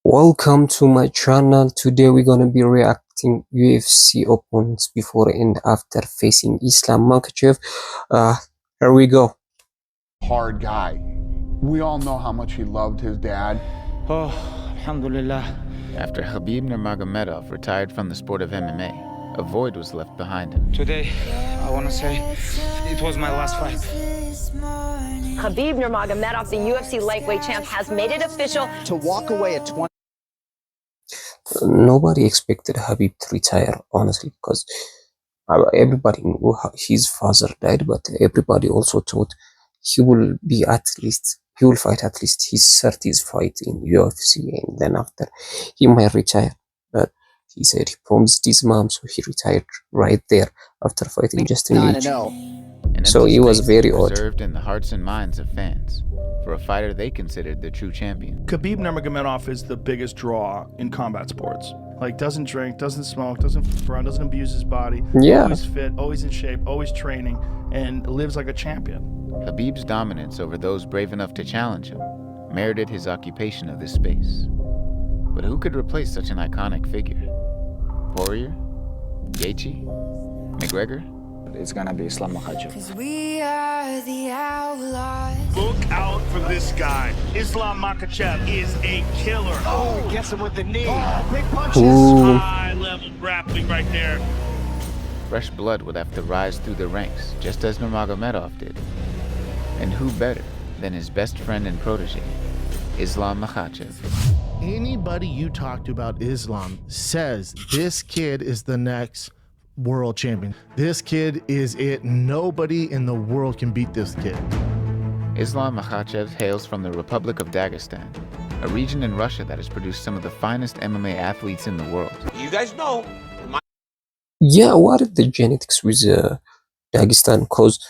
Welcome to my channel. Today we're gonna be reacting UFC opponents before and after facing Islam Makhachev. Here we go. Hard guy. We all know how much he loved his dad. Oh, alhamdulillah. After Khabib Nurmagomedov retired from the sport of MMA, a void was left behind him. Today, I want to say it was my last fight. Khabib Nurmagomedov, the UFC lightweight champ, has made it official. To walk away at 20. Nobody expected Khabib to retire, honestly, because everybody knew his father died, but everybody also thought he will fight at least his 30th fight in UFC, and then after he might retire. But he said he promised his mom, so he retired right there after fighting Justin Leach. So he was very odd. Preserved in the hearts and minds of fans for a fighter they considered the true champion. Khabib Nurmagomedov is the biggest draw in combat sports. Like, doesn't drink, doesn't smoke, doesn't front, doesn't abuse his body. Yeah. Always fit, always in shape, always training, and lives like a champion. Khabib's dominance over those brave enough to challenge him merited his occupation of this space. But who could replace such an iconic figure? Poirier? Gaethje? McGregor? It's gonna be Islam Makhachev. We are the outlaws. Look out for this guy. Islam Makhachev is a killer. Oh, he gets him with the knee. Big punches. Ooh. High-level grappling right there. Fresh blood would have to rise through the ranks, just as Nurmagomedov did. And who better than his best friend and protege, Islam Makhachev? Anybody you talk to about Islam says this kid is the next world champion. This kid is it. Nobody in the world can beat this kid. Islam Makhachev hails from the Republic of Dagestan, a region in Russia that has produced some of the finest MMA athletes in the world. You guys know. Yeah, what are the genetics with Dagestan? Because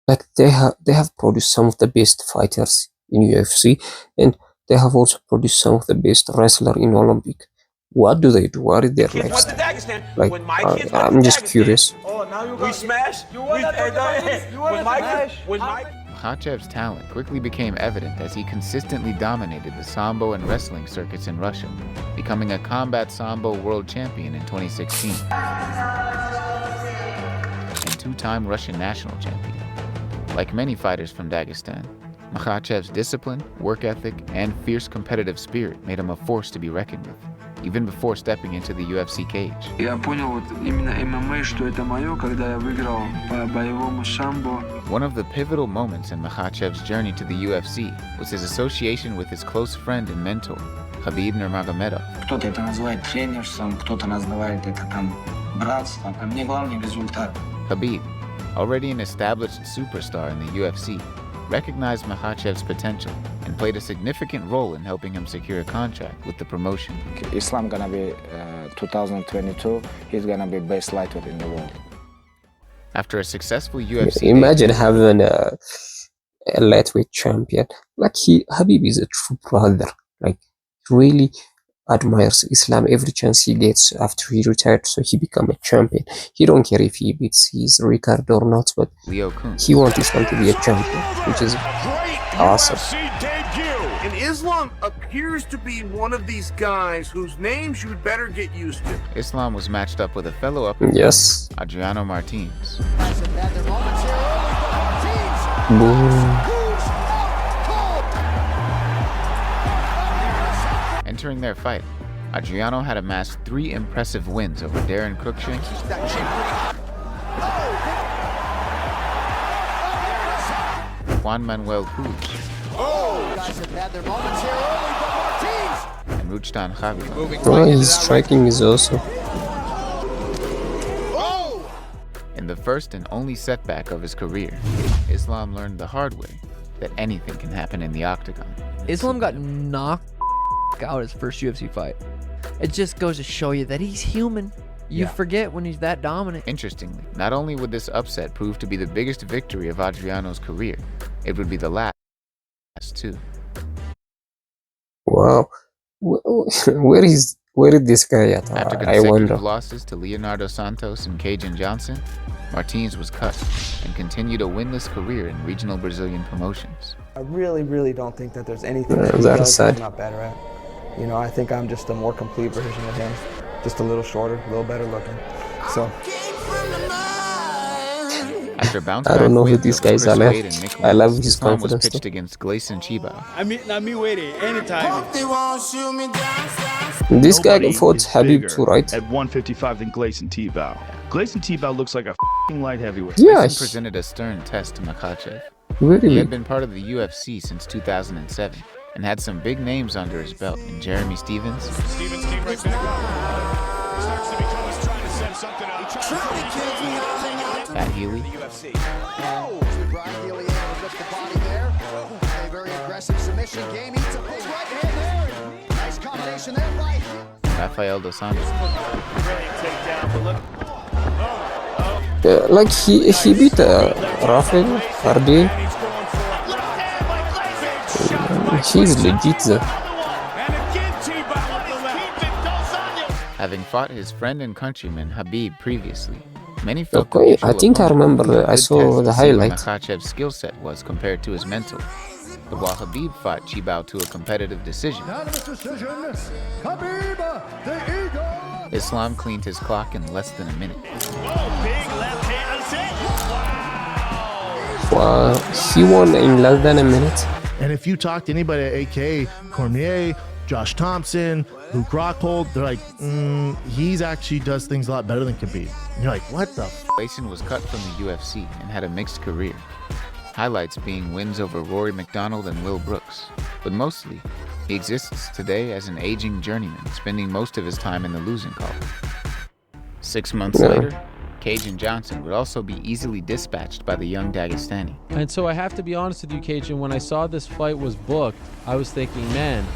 like they have produced some of the best fighters in UFC, and they have also produced some of the best wrestlers in Olympic. What do they do? What is their lifestyle? Like, I'm just curious. We smash. Makhachev's talent quickly became evident as he consistently dominated the Sambo and wrestling circuits in Russia, becoming a combat Sambo world champion in 2016 and two-time Russian national champion. Like many fighters from Dagestan, Makhachev's discipline, work ethic, and fierce competitive spirit made him a force to be reckoned with, even before stepping into the UFC cage. One of the pivotal moments in Makhachev's journey to the UFC was his association with his close friend and mentor, Khabib Nurmagomedov. Khabib, already an established superstar in the UFC, recognized Makhachev's potential and played a significant role in helping him secure a contract with the promotion. Islam gonna be 2022. He's gonna be best lightweight in the world. After a successful UFC Imagine having a lightweight champion. Like Habib is a true brother. Like, really admires Islam every chance he gets after he retired, so he become a champion. He don't care if he beats his record or not, but he wants Islam to be a champion, which is awesome. And Islam appears to be one of these guys whose names you would better get used to. Islam was matched up with a fellow up Yes. Adriano Martins. Boom. Entering their fight, Adriano had amassed 3 impressive wins over Darren Cruikshank, Juan Manuel Cruz, and Ruchtan Khabilov. Oh, his striking is awesome. In the first and only setback of his career, Islam learned the hard way that anything can happen in the octagon. Islam got knocked out his first UFC fight. It just goes to show you that he's human. You forget when he's that dominant. Interestingly, not only would this upset prove to be the biggest victory of Adriano's career, it would be the last too. Wow. Where is Where is this guy at? After I consecutive wonder. losses to Leonardo Santos and Cajun Johnson, Martins was cut and continued a winless career in regional Brazilian promotions. I really don't think that there's anything That he is does that sad. I'm not better at. You know, I think I'm just a more complete version of him. Just a little shorter, a little better looking. So. After bounce I back don't know who wins these over guys Chris are Wade and left. Nick I love Wentz, his Islam was confidence pitched though. against Gleison Chibao. Me waiting anytime. This guy Nobody fought is Habib bigger too, right? at 155 than Gleison Tebow. Gleison Tebow looks like a light heavyweight. Yeah, Gleison presented a stern test to Makhachev. very He had big. been part of the UFC since 2007 and had some big names under his belt in Jeremy Stevens, Stevens came right back up. Starts to become he's trying to set something up. Pat Healy, Brian Healy able to lift the body there. A very aggressive submission game. Eats a big right hand there. Nice combination there by Rafael dos Anjos. Like he beat Rafael Hardy. He's legit though. Having fought his friend and countryman Habib previously, many felt the Okay, mutual I think I opponent remember. would be a I good saw test the to see where highlight. Makhachev's skill set was compared to his mental. But while Habib fought Chibao to a competitive decision, Islam cleaned his clock in less than a minute. Wow, he won in less than a minute. And if you talk to anybody at AK, Cormier, Josh Thompson, Luke Rockhold, they're like, he's actually does things a lot better than Khabib. And you're like, what the f? Gleison was cut from the UFC and had a mixed career. Highlights being wins over Rory McDonald and Will Brooks. But mostly, he exists today as an aging journeyman, spending most of his time in the losing column. 6 months later, Cajun Johnson would also be easily dispatched by the young Dagestani. And so I have to be honest with you, Cajun, when I saw this fight was booked, I was thinking, man,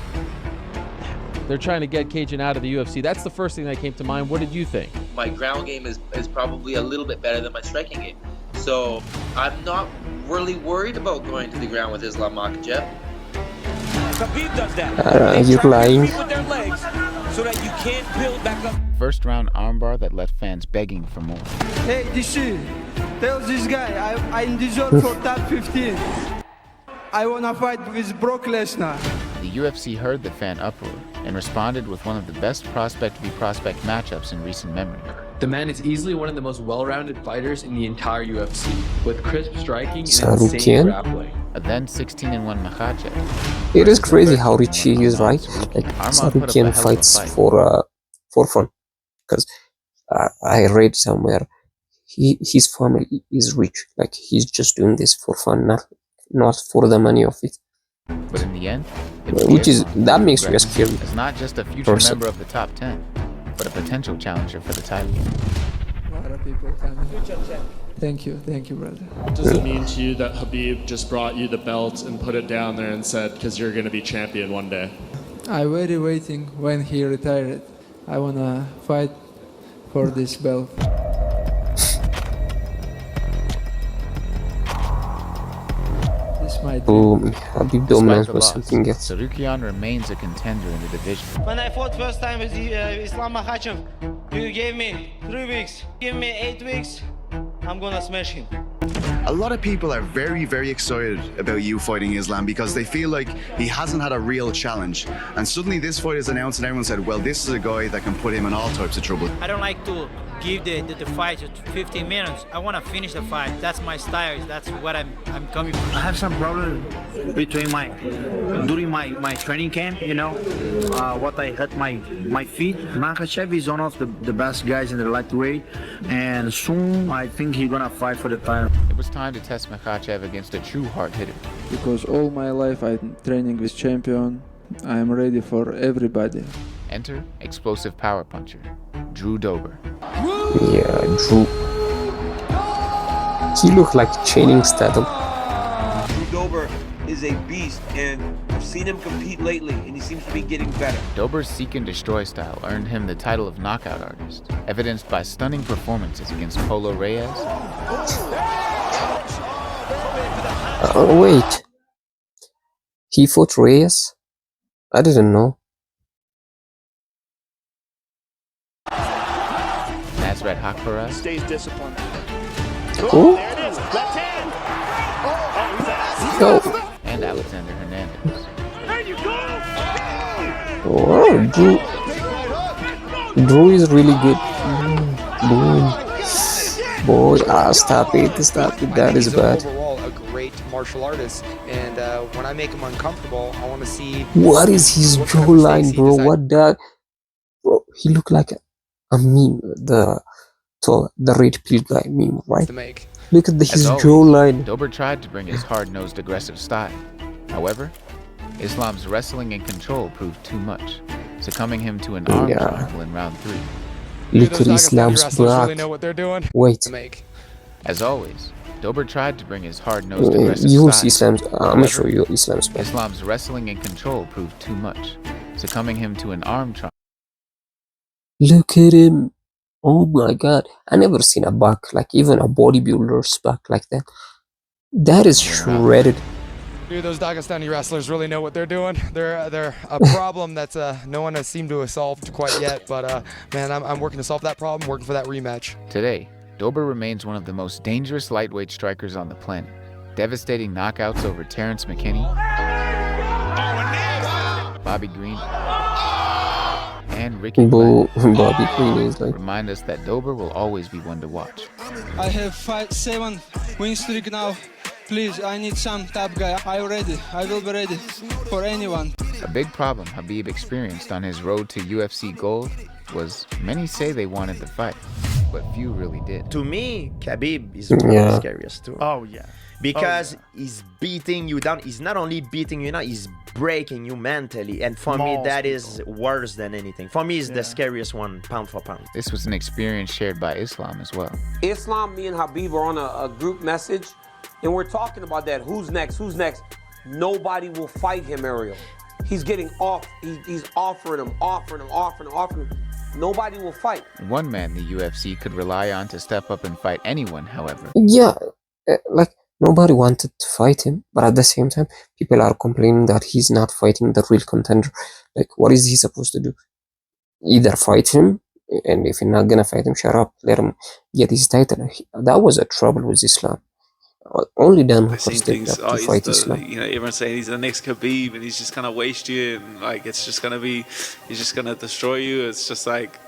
they're trying to get Cajun out of the UFC. That's the first thing that came to mind. What did you think? My ground game is probably a little bit better than my striking game. So I'm not really worried about going to the ground with Islam Makhachev. Khabib does that. You're lying. With their legs so that you can't build back up. First round armbar that left fans begging for more. Hey, DC, tell this guy I deserve for top 15. I wanna fight with Brock Lesnar. The UFC heard the fan uproar and responded with one of the best prospect v prospect matchups in recent memory. The man is easily one of the most well-rounded fighters in the entire UFC, with crisp striking and Sarukian? insane grappling. A then 16-1 Makhachev. It is crazy how rich he is, right? Like Arman put up a Sarukian hell of a fights fight. for fun. Because I read somewhere his family is rich. Like he's just doing this for fun, not for the money of it. But in the end, it was Which is Islam that who makes me progressed scared. as not just a future person. member of the top 10, but a potential challenger for the title. A lot of people coming. Thank you, brother. What does it mean to you that Habib just brought you the belt and put it down there and said, because you're going to be champion one day? I very waiting when he retired. I wanna fight for this belt. This might be. Habib Despite dominance the was loss, something else. Sarukian remains a contender in the division. When I fought first time with Islam Makhachev, you gave me 3 weeks. Give me 8 weeks, I'm gonna smash him. A lot of people are very excited about you fighting Islam because they feel like he hasn't had a real challenge. And suddenly this fight is announced and everyone said, well, this is a guy that can put him in all types of trouble. I don't like to give the fight to 15 minutes. I want to finish the fight. That's my style. That's what I'm coming from. I have some problem between during my training camp, you know, what I hurt my feet. Makhachev is one of the best guys in the lightweight, and soon I think he's gonna fight for the title. It was time to test Makhachev against a true hard hitter. Because all my life I'm training with champion. I'm ready for everybody. Enter explosive power puncher, Drew Dober. Yeah, Drew. He looked like Channing Tatum. Drew Dober is a beast, and I've seen him compete lately, and he seems to be getting better. Dober's seek and destroy style earned him the title of knockout artist, evidenced by stunning performances against Polo Reyes. Wait. He fought Reyes? I didn't know. Nasrat Hakparas, Stays disciplined. Who? There it is. Left hand. Yo. and Alexander Hernandez. There you go. Oh, Drew is really good. Boom. Boy, stop it. That is bad. Overall, a great martial artist, and when I make him uncomfortable, I want to see. What is his jawline, bro? What the? Bro, he look like a meme. The red pill guy meme, right? Look at his jawline. Dober tried to bring his hard-nosed, aggressive style. However, Islam's wrestling and control proved too much, succumbing him to an arm triangle in round 3. Look at Islam's back. Wait. As always, Dober tried to bring his hard-nosed, aggressive You will style. see Islam's. I'm gonna show you Islam's back. Islam's wrestling and control proved too much, succumbing him to an arm triangle. Look at him. Oh my god. I never seen a back, like even a bodybuilder's back like that. That is shredded. Dude, those Dagestani wrestlers really know what they're doing. They're a problem that no one has seemed to have solved quite yet. But man, I'm working to solve that problem, working for that rematch. Today, Dober remains one of the most dangerous lightweight strikers on the planet, devastating knockouts over Terrence McKinney, Bobby Green, and Ricky Bobby Green is like... remind us that Dober will always be one to watch. I have 7 win streak now. Please, I need some top guy. I'm ready. I will be ready for anyone. A big problem Khabib experienced on his road to UFC gold was many say they wanted the fight, but few really did. To me, Khabib is one of the scariest too. Oh yeah. Because he's beating you down. He's not only beating you down, he's breaking you mentally. And for me, that is worse than anything. For me, it's the scariest one, pound for pound. This was an experience shared by Islam as well. Islam, me and Khabib are on a group message, and we're talking about that. Who's next? Who's next? Nobody will fight him, Ariel. He's getting off. He's offering him. Nobody will fight. One man the UFC could rely on to step up and fight anyone, however. Yeah, like nobody wanted to fight him, but at the same time, people are complaining that he's not fighting the real contender. Like, what is he supposed to do? Either fight him, and if you're not gonna fight him, shut up. Let him get his title. That was a trouble with Islam. Only Dan Hooker stepped up to fight Islam. You know, everyone's saying he's the next Khabib and he's just gonna waste you and like it's just gonna be, he's just gonna destroy you. It's just like.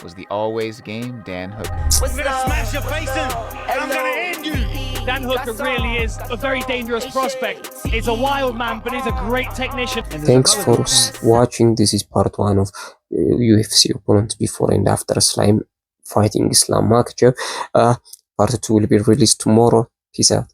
Was the always game Dan Hooker. I'm gonna smash your face in and I'm gonna end you. Dan Hooker really is a very dangerous prospect. He's a wild man, but he's a great technician. Thanks for watching. This is part 1 of UFC opponents before and after Islam fighting Islam Makhachev. Part 2 will be released tomorrow. Peace out.